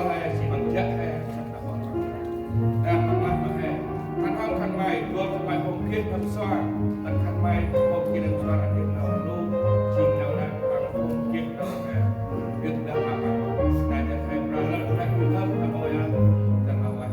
hai si bằng chất hai sắp đã bọn bạn mà hai khăn mai đôi cho bài hôm kia thâm xoa tận khăn mai hôm kia đừng xoa là điểm nào luôn chỉ nào là bằng hôm kia đó là việc đã mà đại để hai ra là đại quyền thâm là bồi ăn rằng là vậy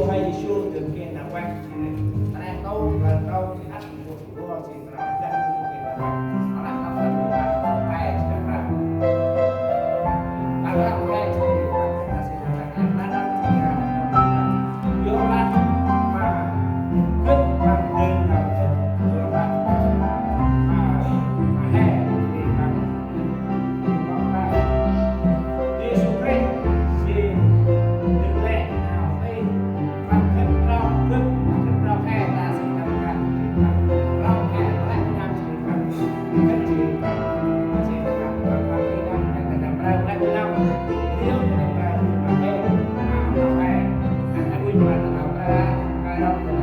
Hãy subscribe cho kênh Ghiền Mì Gõ để không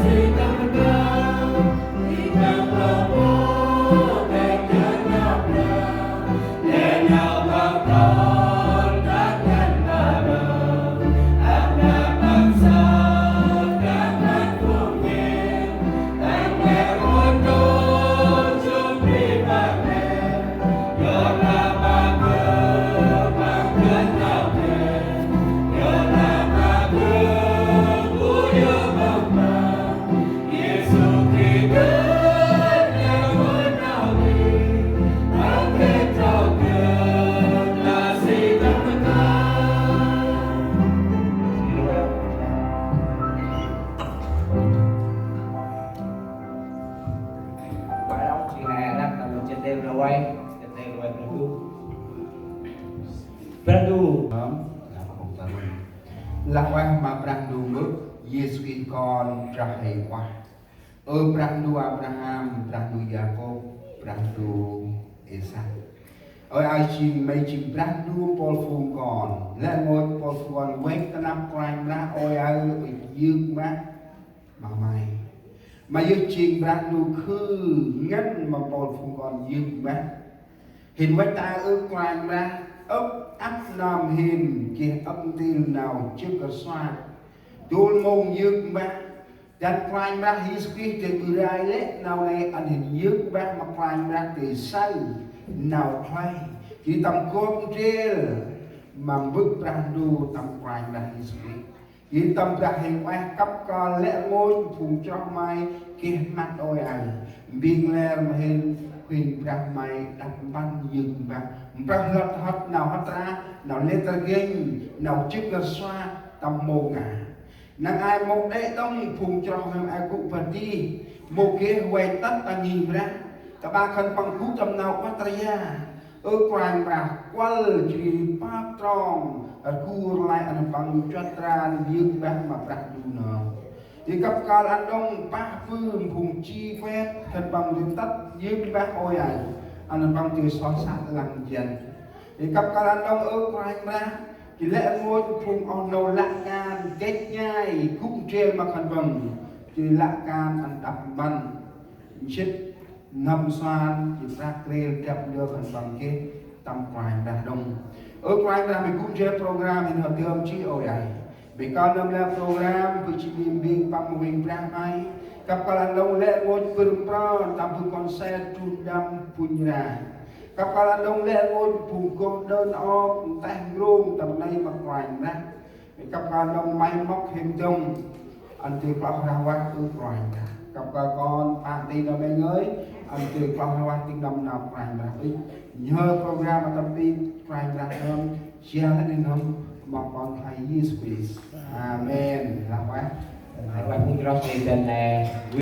bỏ lỡ là qua mà brang đu mực Giêsu con ra hay qua brang đu Abraham brang đu Jacob brang đu Isaac ai chỉ mấy chỉ brang đu Paul phun còn lẽ ngồi Paul phun quét cái nắp quanh ra ai bị dương má mà mày mà dương chỉ brang đu khư ngân mà Paul phun còn dương má hình với ta quanh ra ấp nam hình kia âm tin nào chưa có xoa đôi mông dương ba đặt quanh ra hí suy từ bữa ai lết nào này anh hình dương ba mà quanh ra từ sau nào khoai chỉ tầm cốt trên mà bước ra đu tầm quanh ra hí suy chỉ tầm ra hình quay cấp con lẽ ngôi phùng cho mai kia mặt ôi ảnh biên lè mà hình quyền ra mày đặt băng dừng và băng hết nào hết ra nào lên ta kinh nào chức là xoa tầm mồ ngả nàng ai một đấy đông phùng cho em ai cũng phải đi một cái quay tất ta nhìn ra ta ba khăn bằng cú tầm nào quá ta ya quàng bạc qual chỉ ba tròn cua lại anh bằng cho ra dương băng mà đặt đủ nữa thì cấp cao anh đông ba phương phùng chi phép thân bằng đến tất dương bác ôi anh bằng từ xóa sát lặng dần thì cấp cao anh đông của anh ra thì lẽ ngôi phùng on đầu lạc can kết nhai cũng trên mà khẩn bằng thì lạc can anh đập bắn chết ngầm xoan thì ra kê đẹp đưa khẩn bằng kết tâm quanh ra đông của anh ra mình cũng trên program mình hợp thơm chi ôi vì con năm là program với chị bimbing bằng mình brand mai các con đông lệ một phương pro tam phương con xe trung đam punya các con đông lệ một vùng con đơn o tay luôn tầm nay mặc ngoài ra các con đông may móc hình dung anh từ con ra qua từ ngoài ra các con party nó mấy ngới anh từ con ra qua tiếng đông nào ngoài ra nhờ program mà tâm tin ngoài ra hơn chia lên không mà con thầy Jesus Christ. Amen. Là quá. Hãy cùng chúng ta